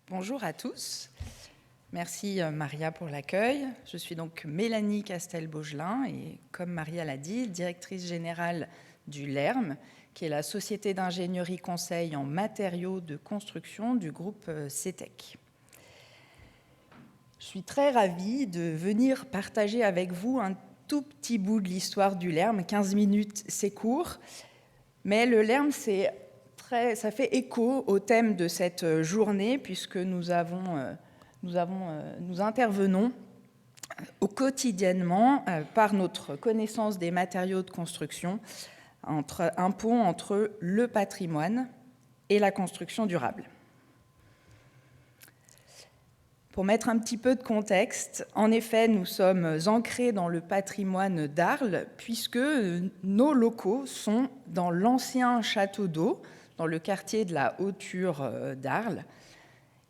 Bonjour à tous. Merci Maria pour l'accueil. Je suis donc Mélanie Castel-Baugelin et comme Maria l'a dit, directrice générale du LERM, qui est la société d'ingénierie conseil en matériaux de construction du groupe CETEC. Je suis très ravie de venir partager avec vous un tout petit bout de l'histoire du LERM. 15 minutes, c'est court, mais le LERM, ça fait écho au thème de cette journée puisque nous intervenons quotidiennement par notre connaissance des matériaux de construction, un pont entre le patrimoine et la construction durable. Pour mettre un petit peu de contexte, en effet, nous sommes ancrés dans le patrimoine d'Arles puisque nos locaux sont dans l'ancien château d'eau, dans le quartier de la Hauture d'Arles.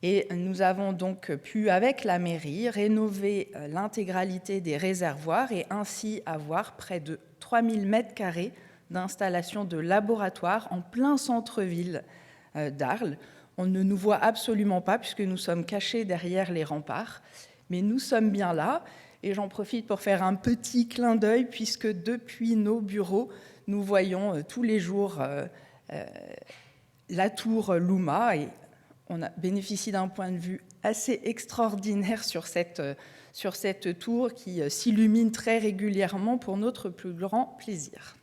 Et nous avons donc pu, avec la mairie, rénover l'intégralité des réservoirs et ainsi avoir près de 3000 m² d'installation de laboratoire en plein centre-ville d'Arles. On ne nous voit absolument pas puisque nous sommes cachés derrière les remparts, mais nous sommes bien là. Et j'en profite pour faire un petit clin d'œil puisque depuis nos bureaux, nous voyons tous les jours la tour Louma et on bénéficie d'un point de vue assez extraordinaire sur cette tour qui s'illumine très régulièrement pour notre plus grand plaisir.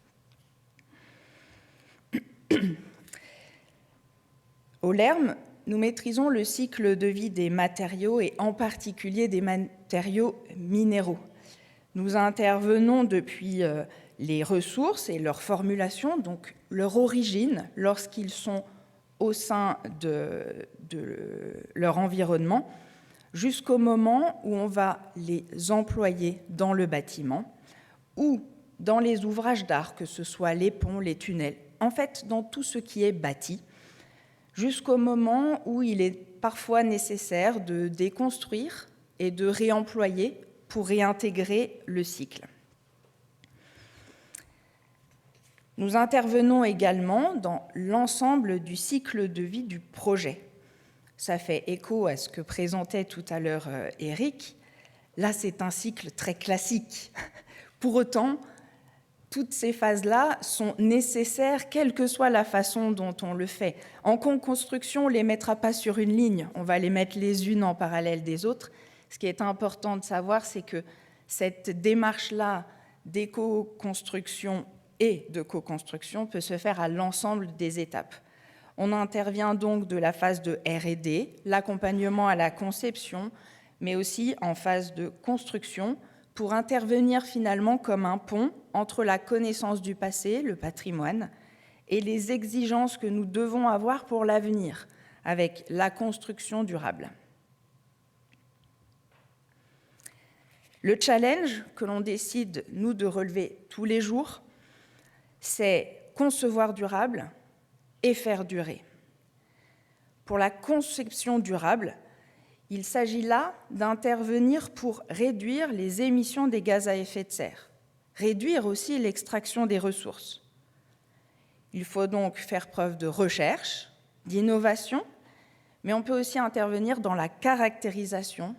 Au LERM, nous maîtrisons le cycle de vie des matériaux et en particulier des matériaux minéraux. Nous intervenons depuis les ressources et leur formulation, donc leur origine, lorsqu'ils sont au sein de leur environnement, jusqu'au moment où on va les employer dans le bâtiment ou dans les ouvrages d'art, que ce soit les ponts, les tunnels, en fait dans tout ce qui est bâti, jusqu'au moment où il est parfois nécessaire de déconstruire et de réemployer pour réintégrer le cycle. Nous intervenons également dans l'ensemble du cycle de vie du projet. Ça fait écho à ce que présentait tout à l'heure Eric. Là, c'est un cycle très classique. Pour autant, toutes ces phases-là sont nécessaires, quelle que soit la façon dont on le fait. En construction, on ne les mettra pas sur une ligne, on va les mettre les unes en parallèle des autres. Ce qui est important de savoir, c'est que cette démarche-là d'éco-construction et de co-construction peut se faire à l'ensemble des étapes. On intervient donc de la phase de R&D, l'accompagnement à la conception, mais aussi en phase de construction, pour intervenir finalement comme un pont entre la connaissance du passé, le patrimoine, et les exigences que nous devons avoir pour l'avenir, avec la construction durable. Le challenge que l'on décide, nous, de relever tous les jours, c'est concevoir durable et faire durer. Pour la conception durable, il s'agit là d'intervenir pour réduire les émissions des gaz à effet de serre, réduire aussi l'extraction des ressources. Il faut donc faire preuve de recherche, d'innovation, mais on peut aussi intervenir dans la caractérisation,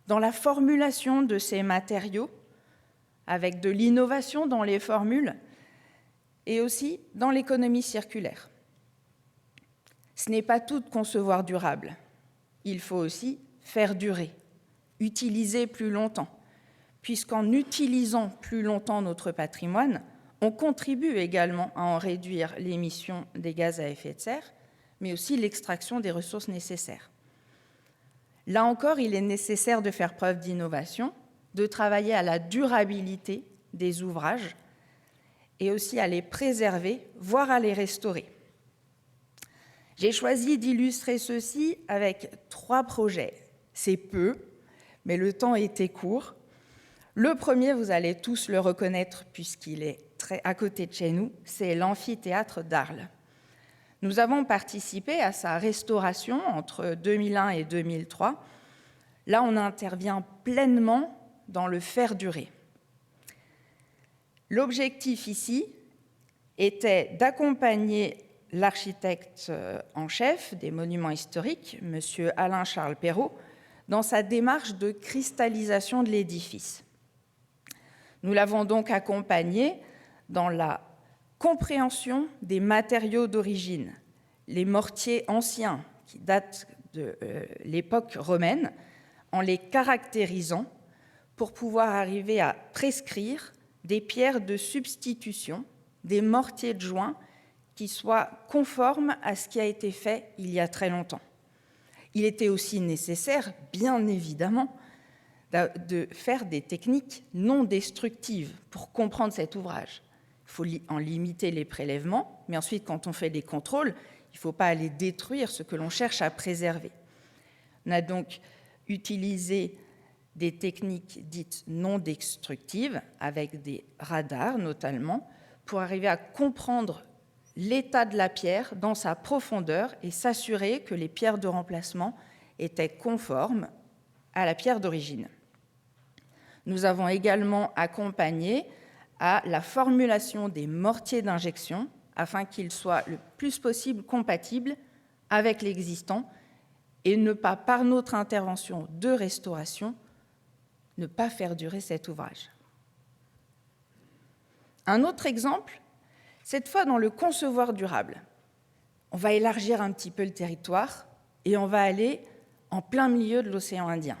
dans la formulation de ces matériaux, avec de l'innovation dans les formules, et aussi dans l'économie circulaire. Ce n'est pas tout de concevoir durable. Il faut aussi faire durer, utiliser plus longtemps, puisqu'en utilisant plus longtemps notre patrimoine, on contribue également à en réduire l'émission des gaz à effet de serre, mais aussi l'extraction des ressources nécessaires. Là encore, il est nécessaire de faire preuve d'innovation, de travailler à la durabilité des ouvrages et aussi à les préserver, voire à les restaurer. J'ai choisi d'illustrer ceci avec 3 projets. C'est peu, mais le temps était court. Le premier, vous allez tous le reconnaître puisqu'il est très à côté de chez nous, c'est l'amphithéâtre d'Arles. Nous avons participé à sa restauration entre 2001 et 2003. Là, on intervient pleinement dans le faire durer. L'objectif ici était d'accompagner l'architecte en chef des monuments historiques, M. Alain-Charles Perrault, dans sa démarche de cristallisation de l'édifice. Nous l'avons donc accompagné dans la compréhension des matériaux d'origine, les mortiers anciens qui datent de l'époque romaine, en les caractérisant pour pouvoir arriver à prescrire des pierres de substitution, des mortiers de joint qui soient conformes à ce qui a été fait il y a très longtemps. Il était aussi nécessaire, bien évidemment, de faire des techniques non destructives pour comprendre cet ouvrage. Il faut en limiter les prélèvements, mais ensuite, quand on fait des contrôles, il ne faut pas aller détruire ce que l'on cherche à préserver. On a donc utilisé des techniques dites non destructives, avec des radars notamment, pour arriver à comprendre l'état de la pierre dans sa profondeur et s'assurer que les pierres de remplacement étaient conformes à la pierre d'origine. Nous avons également accompagné à la formulation des mortiers d'injection afin qu'ils soient le plus possible compatibles avec l'existant et ne pas, par notre intervention de restauration, ne pas faire durer cet ouvrage. Un autre exemple, cette fois dans le concevoir durable. On va élargir un petit peu le territoire et on va aller en plein milieu de l'océan Indien.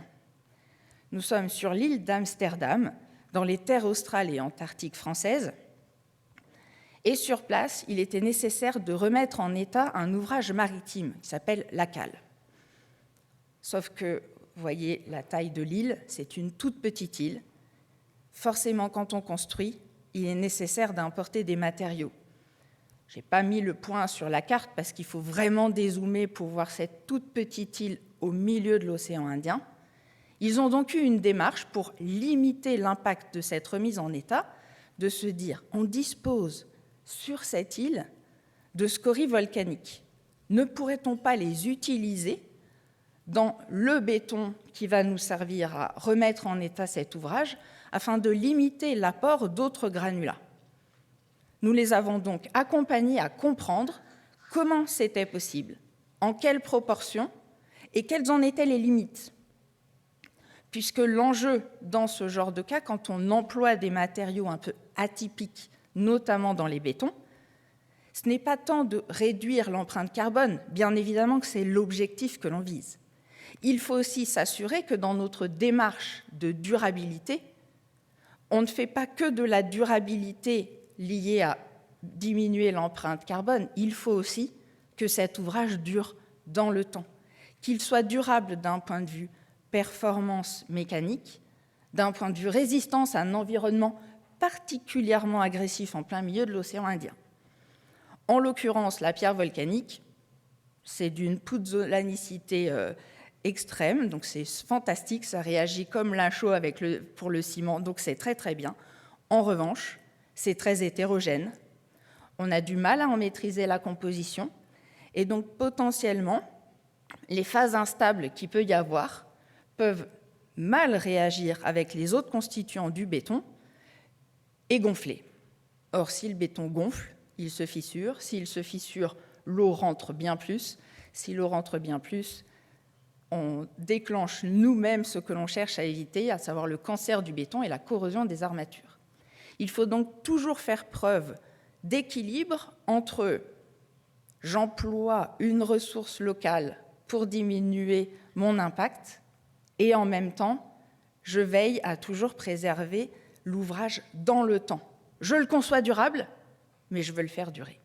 Nous sommes sur l'île d'Amsterdam, dans les terres australes et antarctiques françaises. Et sur place, il était nécessaire de remettre en état un ouvrage maritime qui s'appelle la cale. Sauf que, vous voyez la taille de l'île, c'est une toute petite île. Forcément, quand on construit, il est nécessaire d'importer des matériaux. Je n'ai pas mis le point sur la carte parce qu'il faut vraiment dézoomer pour voir cette toute petite île au milieu de l'océan Indien. Ils ont donc eu une démarche pour limiter l'impact de cette remise en état, de se dire on dispose sur cette île de scories volcaniques. Ne pourrait-on pas les utiliser dans le béton qui va nous servir à remettre en état cet ouvrage afin de limiter l'apport d'autres granulats? Nous les avons donc accompagnés à comprendre comment c'était possible, en quelles proportions et quelles en étaient les limites. Puisque l'enjeu dans ce genre de cas, quand on emploie des matériaux un peu atypiques, notamment dans les bétons, ce n'est pas tant de réduire l'empreinte carbone, bien évidemment que c'est l'objectif que l'on vise. Il faut aussi s'assurer que dans notre démarche de durabilité, on ne fait pas que de la durabilité liée à diminuer l'empreinte carbone, il faut aussi que cet ouvrage dure dans le temps, qu'il soit durable d'un point de vue performance mécanique, d'un point de vue résistance à un environnement particulièrement agressif en plein milieu de l'océan Indien. En l'occurrence, la pierre volcanique, c'est d'une pouzzolanicité extrême, donc c'est fantastique, ça réagit comme la chaux pour le ciment, donc c'est très très bien. En revanche, c'est très hétérogène, on a du mal à en maîtriser la composition, et donc potentiellement, les phases instables qu'il peut y avoir peuvent mal réagir avec les autres constituants du béton et gonfler. Or, si le béton gonfle, il se fissure. S'il se fissure, l'eau rentre bien plus. Si l'eau rentre bien plus, on déclenche nous-mêmes ce que l'on cherche à éviter, à savoir le cancer du béton et la corrosion des armatures. Il faut donc toujours faire preuve d'équilibre entre j'emploie une ressource locale pour diminuer mon impact et en même temps, je veille à toujours préserver l'ouvrage dans le temps. Je le conçois durable, mais je veux le faire durer.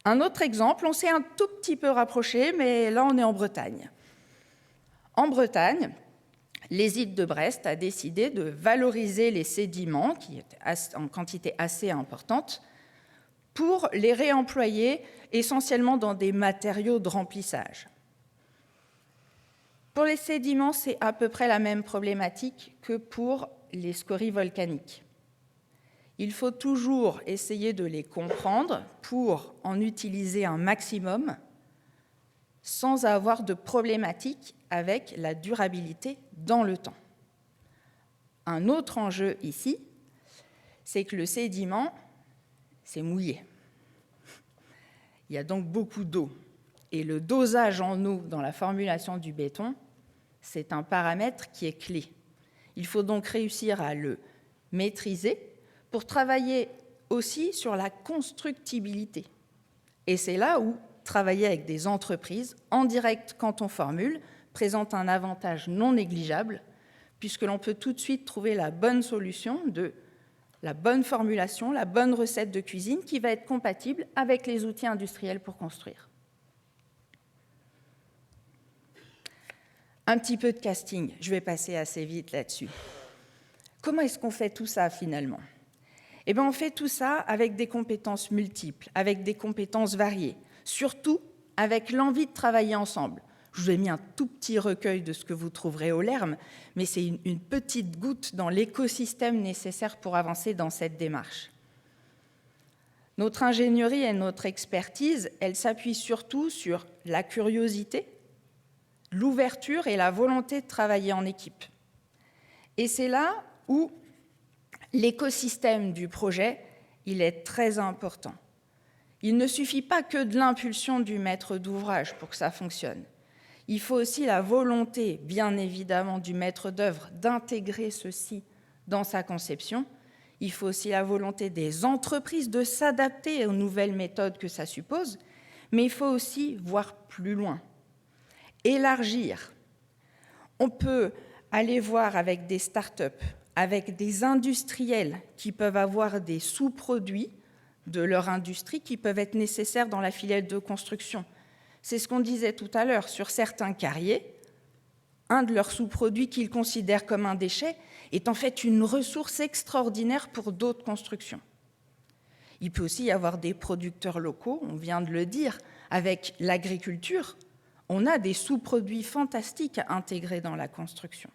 Un autre exemple, on s'est un tout petit peu rapproché, mais là on est en Bretagne. En Bretagne, l'ESID de Brest a décidé de valoriser les sédiments, qui étaient en quantité assez importante, pour les réemployer essentiellement dans des matériaux de remplissage. Pour les sédiments, c'est à peu près la même problématique que pour les scories volcaniques. Il faut toujours essayer de les comprendre pour en utiliser un maximum sans avoir de problématique avec la durabilité dans le temps. Un autre enjeu ici, c'est que le sédiment, c'est mouillé. Il y a donc beaucoup d'eau. Et le dosage en eau dans la formulation du béton, c'est un paramètre qui est clé. Il faut donc réussir à le maîtriser pour travailler aussi sur la constructibilité. Et c'est là où travailler avec des entreprises en direct quand on formule présente un avantage non négligeable, puisque l'on peut tout de suite trouver la bonne solution de la bonne formulation, la bonne recette de cuisine qui va être compatible avec les outils industriels pour construire. Un petit peu de casting, je vais passer assez vite là-dessus. Comment est-ce qu'on fait tout ça finalement ? Eh bien, on fait tout ça avec des compétences multiples, avec des compétences variées, surtout avec l'envie de travailler ensemble. Je vous ai mis un tout petit recueil de ce que vous trouverez au LERM, mais c'est une petite goutte dans l'écosystème nécessaire pour avancer dans cette démarche. Notre ingénierie et notre expertise, elles s'appuient surtout sur la curiosité, l'ouverture et la volonté de travailler en équipe. Et c'est là où l'écosystème du projet, il est très important. Il ne suffit pas que de l'impulsion du maître d'ouvrage pour que ça fonctionne. Il faut aussi la volonté, bien évidemment, du maître d'œuvre d'intégrer ceci dans sa conception. Il faut aussi la volonté des entreprises de s'adapter aux nouvelles méthodes que ça suppose, mais il faut aussi voir plus loin, élargir. On peut aller voir avec des start-up, avec des industriels qui peuvent avoir des sous-produits de leur industrie qui peuvent être nécessaires dans la filière de construction. C'est ce qu'on disait tout à l'heure, sur certains carriers, un de leurs sous-produits qu'ils considèrent comme un déchet est en fait une ressource extraordinaire pour d'autres constructions. Il peut aussi y avoir des producteurs locaux, on vient de le dire, avec l'agriculture, on a des sous-produits fantastiques à intégrer dans la construction.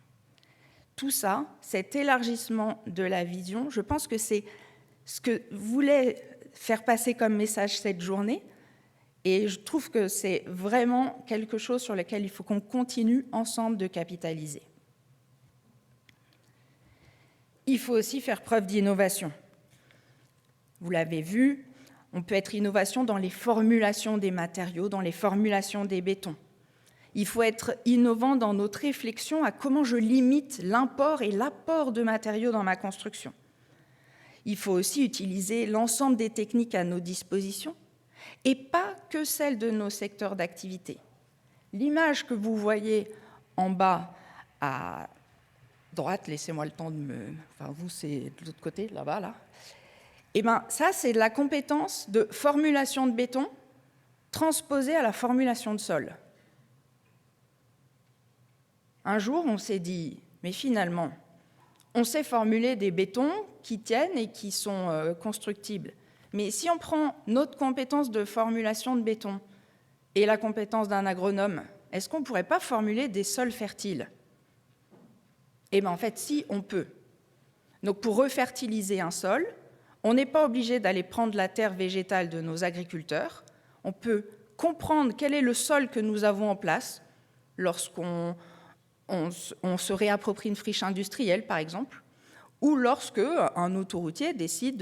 Tout ça, cet élargissement de la vision, je pense que c'est ce que voulait faire passer comme message cette journée, et je trouve que c'est vraiment quelque chose sur lequel il faut qu'on continue ensemble de capitaliser. Il faut aussi faire preuve d'innovation. Vous l'avez vu, on peut être innovation dans les formulations des matériaux, dans les formulations des bétons. Il faut être innovant dans notre réflexion à comment je limite l'import et l'apport de matériaux dans ma construction. Il faut aussi utiliser l'ensemble des techniques à nos dispositions et pas que celles de nos secteurs d'activité. L'image que vous voyez en bas à droite, laissez-moi le temps de me... Enfin, vous, c'est de l'autre côté, là-bas, là. Eh bien, ça, c'est de la compétence de formulation de béton transposée à la formulation de sol. Un jour, on s'est dit, mais finalement, on sait formuler des bétons qui tiennent et qui sont constructibles. Mais si on prend notre compétence de formulation de béton et la compétence d'un agronome, est-ce qu'on ne pourrait pas formuler des sols fertiles ? Eh bien, en fait, si, on peut. Donc, pour refertiliser un sol, on n'est pas obligé d'aller prendre la terre végétale de nos agriculteurs. On peut comprendre quel est le sol que nous avons en place lorsqu'on se réapproprie une friche industrielle, par exemple, ou lorsque un autoroutier décide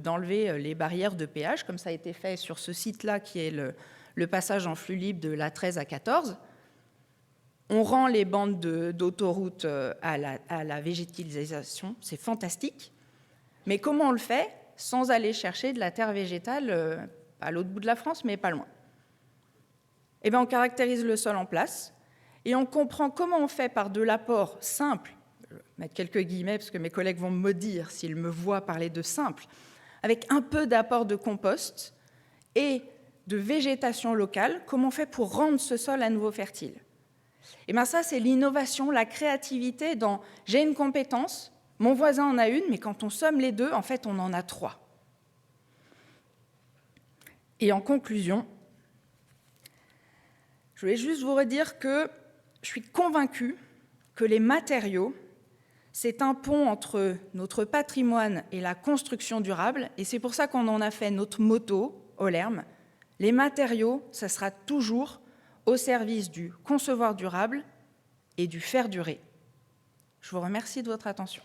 d'enlever les barrières de péage, comme ça a été fait sur ce site-là, qui est le passage en flux libre de l'A13 à 14. On rend les bandes d'autoroute à la végétalisation, c'est fantastique. Mais comment on le fait sans aller chercher de la terre végétale à l'autre bout de la France, mais pas loin ? Eh bien, on caractérise le sol en place et on comprend comment on fait par de l'apport simple, je vais mettre quelques guillemets parce que mes collègues vont me maudire s'ils me voient parler de simple, avec un peu d'apport de compost et de végétation locale, comment on fait pour rendre ce sol à nouveau fertile ? Et bien ça, c'est l'innovation, la créativité dans « j'ai une compétence, mon voisin en a une, mais quand on somme les deux, en fait, on en a 3. » Et en conclusion, je voulais juste vous redire que je suis convaincue que les matériaux, c'est un pont entre notre patrimoine et la construction durable, et c'est pour ça qu'on en a fait notre motto au LERM. Les matériaux, ça sera toujours au service du concevoir durable et du faire durer. Je vous remercie de votre attention.